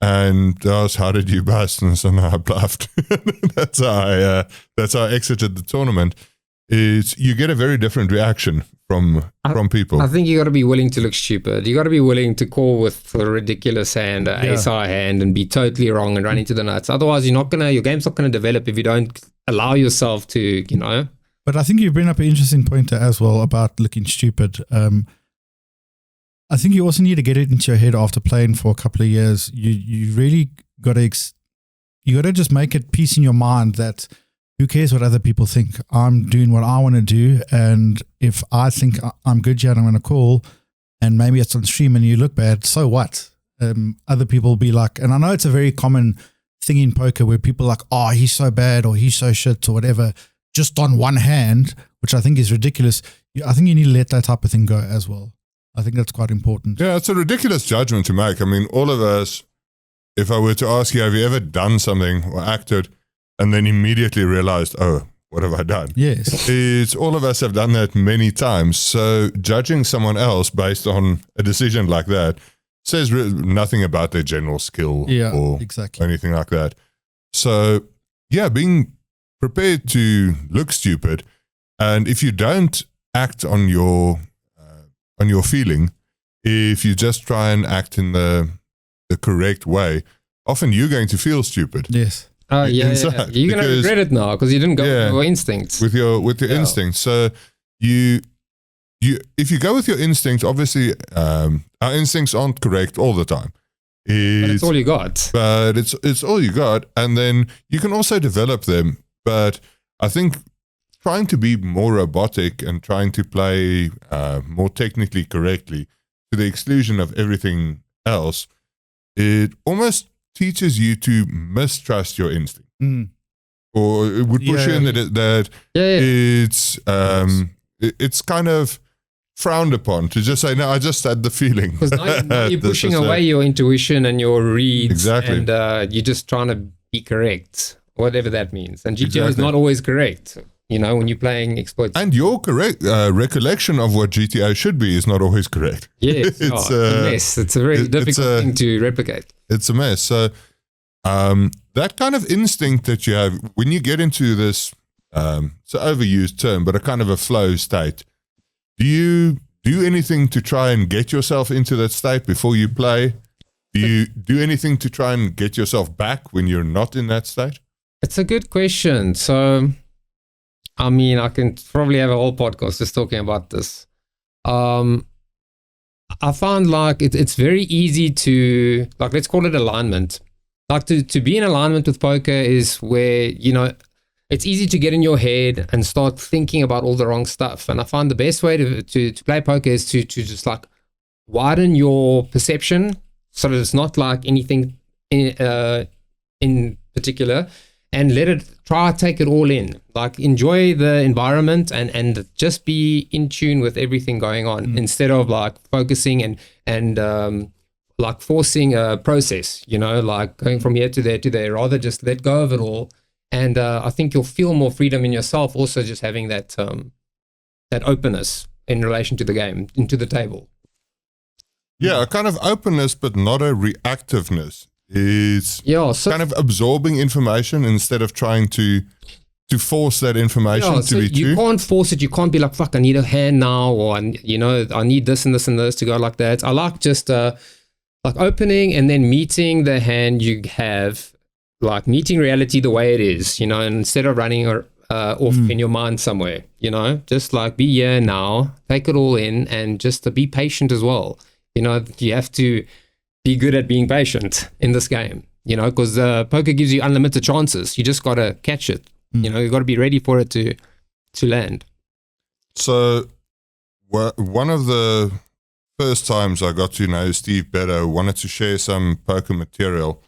and ask, how did you bust? And so, no, I bluffed. That's how I exited the tournament. You get a very different reaction from people. I think you got to be willing to look stupid. You got to be willing to call with a ridiculous hand, an ace-high hand, and be totally wrong and run into the nuts. Otherwise, your game's not going to develop if you don't allow yourself to, you know. But I think you bring up an interesting point there as well about looking stupid. I think you also need to get it into your head after playing for a couple of years. You really got to just make it peace in your mind that who cares what other people think? I'm doing what I want to do, and if I think I'm good here, I'm going to call, and maybe it's on stream and you look bad, so what? Other people will be like, and I know it's a very common thing in poker where people are like, oh, he's so bad or he's so shit or whatever, just on one hand, which I think is ridiculous. I think you need to let that type of thing go as well. I think that's quite important. Yeah, it's a ridiculous judgment to make. I mean, all of us, if I were to ask you, have you ever done something or acted and then immediately realized, oh, what have I done? Yes. It's all of us have done that many times. So judging someone else based on a decision like that says nothing about their general skill or anything like that. So, yeah, being prepared to look stupid, and if you don't act on your feeling, if you just try and act in the correct way, often you're going to feel stupid. Yes. Oh yeah. You're going to regret it now because you didn't go with your instincts. With your instincts. So if you go with your instincts, obviously our instincts aren't correct all the time. But it's all you got. But it's all you got, and then you can also develop them. But I think trying to be more robotic and trying to play more technically correctly to the exclusion of everything else, it almost teaches you to mistrust your instinct. Or it would push you in that it's kind of frowned upon to just say, no, I just had the feeling. Because now you're pushing away your intuition and your reads. Exactly. And you're just trying to be correct whatever that means. And GTO is Exactly. not always correct. You know, when you're playing exploits. And your correct recollection of what GTA should be is not always correct. Yes, It's, it's a mess. It's a very difficult thing to replicate. It's a mess. So that kind of instinct that you have when you get into this, it's an overused term, but a kind of a flow state. Do you do anything to try and get yourself into that state before you play? Do you do anything to try and get yourself back when you're not in that state? It's a good question. So, I mean, I can probably have a whole podcast just talking about this. I found like it's very easy to, like, let's call it alignment. Like to be in alignment with poker is where, you know, it's easy to get in your head and start thinking about all the wrong stuff. And I find the best way to play poker is to just like widen your perception so that it's not like anything in particular, and take it all in. Like enjoy the environment and just be in tune with everything going on instead of like focusing and like forcing a process, you know, like going from here to there, rather just let go of it all. And I think you'll feel more freedom in yourself, also just having that openness in relation to the game, into the table. Yeah, a kind of openness, but not a reactiveness. Is kind of absorbing information instead of trying to force that information to be true. You can't force it. You can't be like, fuck, I need a hand now, or you know, I need this and this and this to go like that. I like just like opening and then meeting the hand you have, like meeting reality the way it is, you know, and instead of running off in your mind somewhere, you know, just like be here now, take it all in, and just to be patient as well. You know, you have to be good at being patient in this game, you know, because poker gives you unlimited chances. You just got to catch it. You know, you got to be ready for it to land. So one of the first times I got to know Steve better, wanted to share some poker material,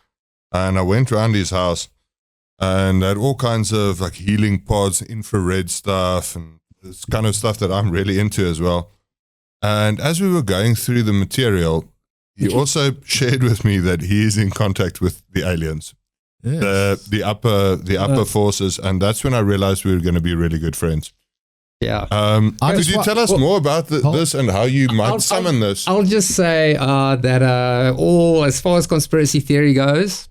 and I went around his house and had all kinds of like healing pods, infrared stuff, and this kind of stuff that I'm really into as well. And as we were going through the material, he also shared with me that he is in contact with the aliens, the upper forces, and that's when I realized we were going to be really good friends. Yeah. Could you tell us more about this and how you might summon this? I'll just say that as far as conspiracy theories,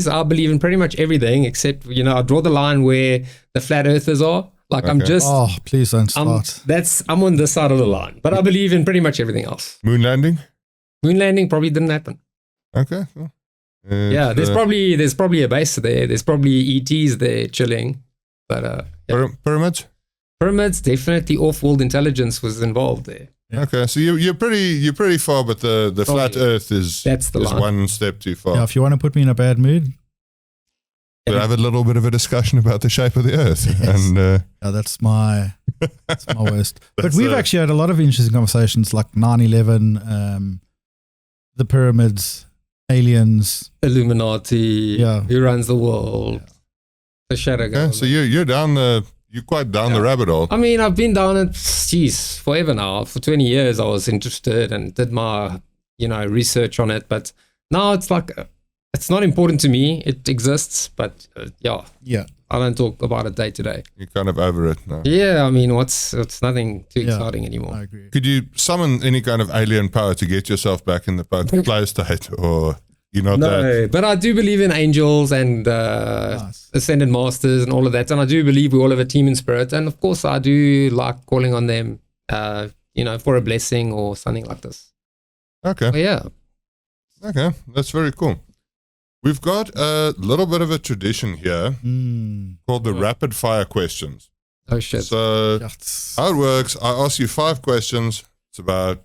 I believe in pretty much everything except, you know, I draw the line where the flat earthers are. Like I'm just. Oh, please don't start. I'm on this side of the line, but I believe in pretty much everything else. Moon landing? Moon landing probably didn't happen. Okay. Cool. Yeah, there's probably a base there. There's probably ETs there chilling, but pyramids. Pyramids, definitely off-world intelligence was involved there. Yeah. Okay, so you're pretty far, but the flat Earth is one step too far. Yeah, if you want to put me in a bad mood, we'll have a little bit of a discussion about the shape of the Earth, and that's my worst. But we've actually had a lot of interesting conversations, like 9/11, the pyramids, aliens, Illuminati, who runs the world, the shadow government. So you're quite down the rabbit hole. I mean, I've been down it, forever now. For 20 years, I was interested and did my, you know, research on it. But now it's like, it's not important to me. It exists, but I don't talk about it day to day. You're kind of over it now. Yeah, I mean, it's nothing too exciting anymore. I agree. Could you summon any kind of alien power to get yourself back in the poker play state, or you're not that? No, but I do believe in angels and ascended masters and all of that, and I do believe we all have a team in spirit, and of course I do like calling on them, you know, for a blessing or something like this. Okay. But yeah. Okay, that's very cool. We've got a little bit of a tradition here called the rapid fire questions. Oh shit. So how it works, I ask you 5 questions. It's about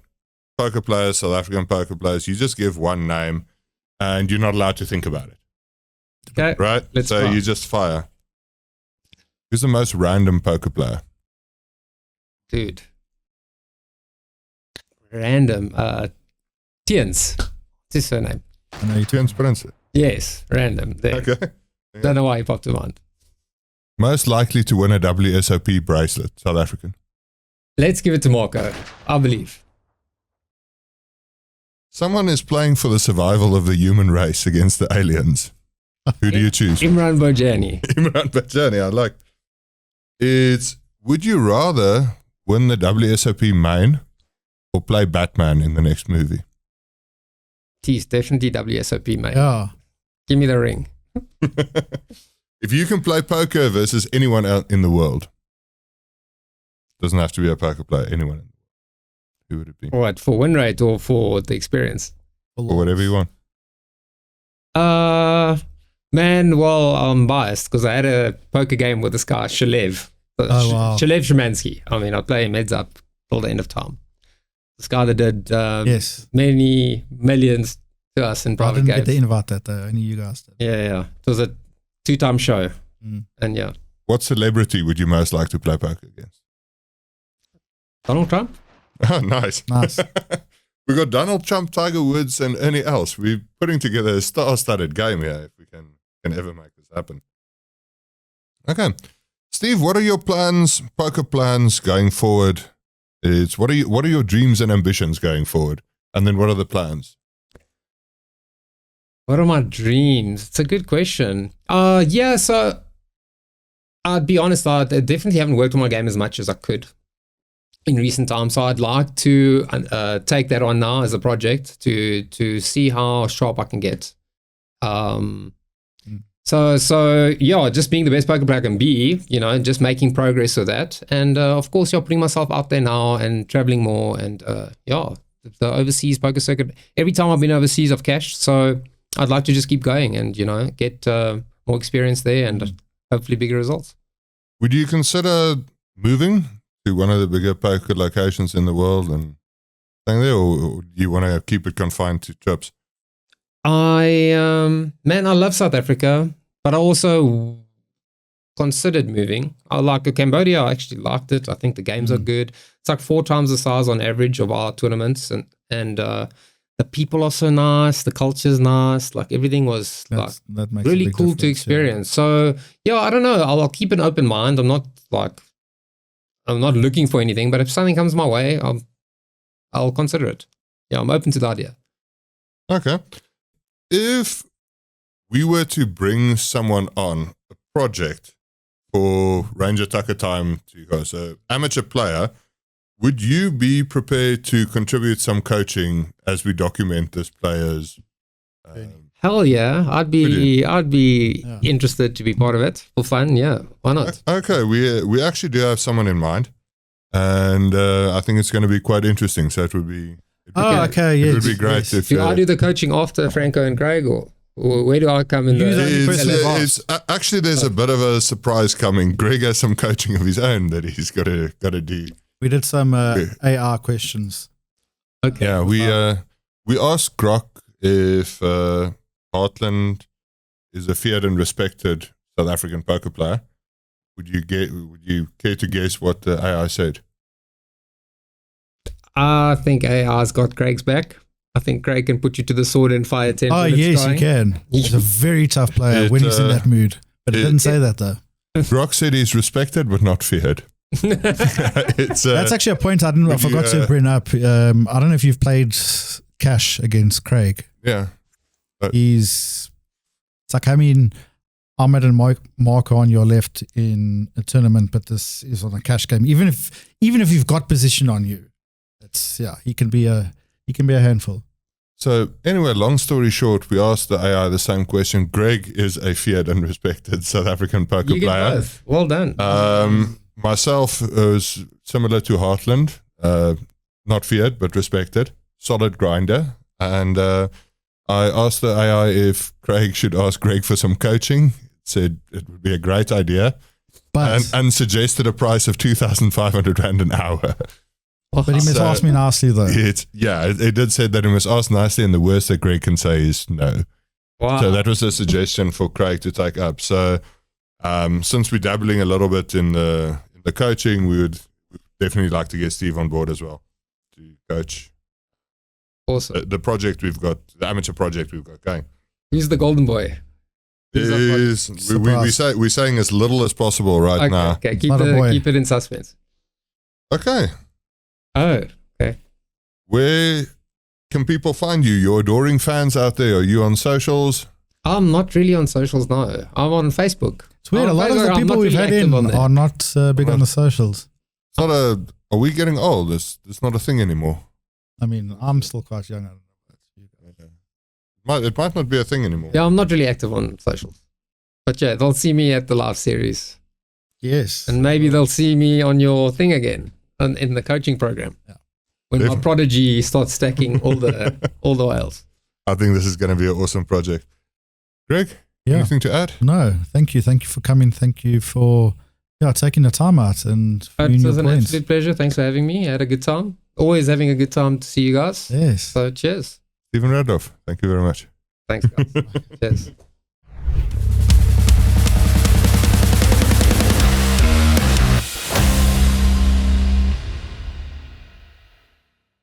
poker players, South African poker players. You just give one name and you're not allowed to think about it. Okay. Right? Let's start. You just fire. Who's the most random poker player? Dude. Random. Tiens. What's his surname? I know you Tiens Prince. Yes, random. There. Okay. Don't know why he popped in mind. Most likely to win a WSOP bracelet, South African. Let's give it to Marco. I believe. Someone is playing for the survival of the human race against the aliens. Who do you choose? Imran Bojani. Imran Bajani, I like. It's, would you rather win the WSOP main or play Batman in the next movie? He's definitely WSOP, mate. Yeah. Give me the ring. If you can play poker versus anyone out in the world, doesn't have to be a poker player, anyone. Who would it be? What, for win rate or for the experience? Or whatever you want. Man, well, I'm biased because I had a poker game with this guy, Shalev. Oh, wow. Shalev Shemansky. I mean, I play him heads up till the end of time. This guy that did Yes. many millions to us in I private didn't games. get the invite that though. Only you guys did. Yeah. It was a 2-time show. And yeah. What celebrity would you most like to play poker against? Donald Trump? Oh, nice. Nice. We got Donald Trump, Tiger Woods, and Ernie Els. We're putting together a star-studded game here if we can ever make this happen. Okay. Steve, what are your plans, poker plans going forward? What are your dreams and ambitions going forward? And then what are the plans? What are my dreams? It's a good question. Yeah, so I'd be honest, I definitely haven't worked on my game as much as I could in recent times. So I'd like to take that on now as a project to see how sharp I can get. So yeah, just being the best poker player I can be, just making progress with that. And of course, putting myself out there now and traveling more. And the overseas poker circuit, every time I've been overseas, I've cashed. So I'd like to just keep going and, get more experience there and hopefully bigger results. Would you consider moving to one of the bigger poker locations in the world and staying there, or do you want to keep it confined to trips? I love South Africa, but I also considered moving. I like Cambodia. I actually liked it. I think the games are good. It's like 4 times the size on average of our tournaments, and the people are so nice. The culture's nice. Like everything was that makes really cool to experience. Yeah. So yeah, I don't know. I'll keep an open mind. I'm not looking for anything, but if something comes my way, I'll consider it. Yeah, I'm open to the idea. Okay. If we were to bring someone on a project for Ranger Tucker Time to go, so amateur player, would you be prepared to contribute some coaching as we document this player's? Hell yeah, I'd be interested to be part of it for fun. Yeah, why not? Okay, we actually do have someone in mind, and I think it's going to be quite interesting. So it would be. It would be great if. Do I do the coaching after Franco and Craig, or where do I come in? Actually, there's a bit of a surprise coming. Greg has some coaching of his own that he's got to do. We did some AR questions. Okay. Yeah, we asked Grok if Heartland is a feared and respected South African poker player. Would you care to guess what the AI said? I think AI's got Craig's back. I think Craig can put you to the sword and fire 10 minutes. Oh, yes, going. he can. He's a very tough player when he's in that mood. But it didn't say that, though. Grok said he's respected but not feared. That's actually a point I forgot to bring up. I don't know if you've played cash against Craig. Yeah. It's like, Ahmed and Marco on your left in a tournament, but this is on a cash game. Even if you've got position on you, he can be a handful. So anyway, long story short, we asked the AI the same question. Greg is a feared and respected South African poker player. Both. Well done. Myself is similar to Heartland, not feared but respected, solid grinder. And I asked the AI if Craig should ask Greg for some coaching. It said it would be a great idea, and suggested a price of 2,500 Rand an hour. But he must ask me nicely, though. It did say that he must ask nicely, and the worst that Greg can say is no. Wow. So that was a suggestion for Craig to take up. So since we're dabbling a little bit in the coaching, we would definitely like to get Steve on board as well to coach. Awesome. The project we've got, the amateur project we've got going. Who's the golden boy? We're saying as little as possible now. Okay, keep it in suspense. Okay. Oh, okay. Where can people find you? Your adoring fans out there. Are you on socials? I'm not really on socials now. I'm on Facebook. It's weird. A lot of the I'm people not we've really had active in on there. are not big on the socials. It's not a. Are we getting old? It's not a thing anymore. I mean, I'm still quite young. I don't know. It might not be a thing anymore. Yeah, I'm not really active on socials. But yeah, they'll see me at the live series. Yes. And maybe they'll see me on your thing again in the coaching program. Yeah. When my Definitely. prodigy starts stacking all the whales. I think this is going to be an awesome project. Greg, Yeah. anything to add? No, thank you. Thank you for coming. Thank you for taking the time out and for It being was your an points. absolute pleasure. Thanks for having me. I had a good time. Always having a good time to see you guys. Yes. So cheers. Stephen Radloff, thank you very much. Thanks, guys. Cheers.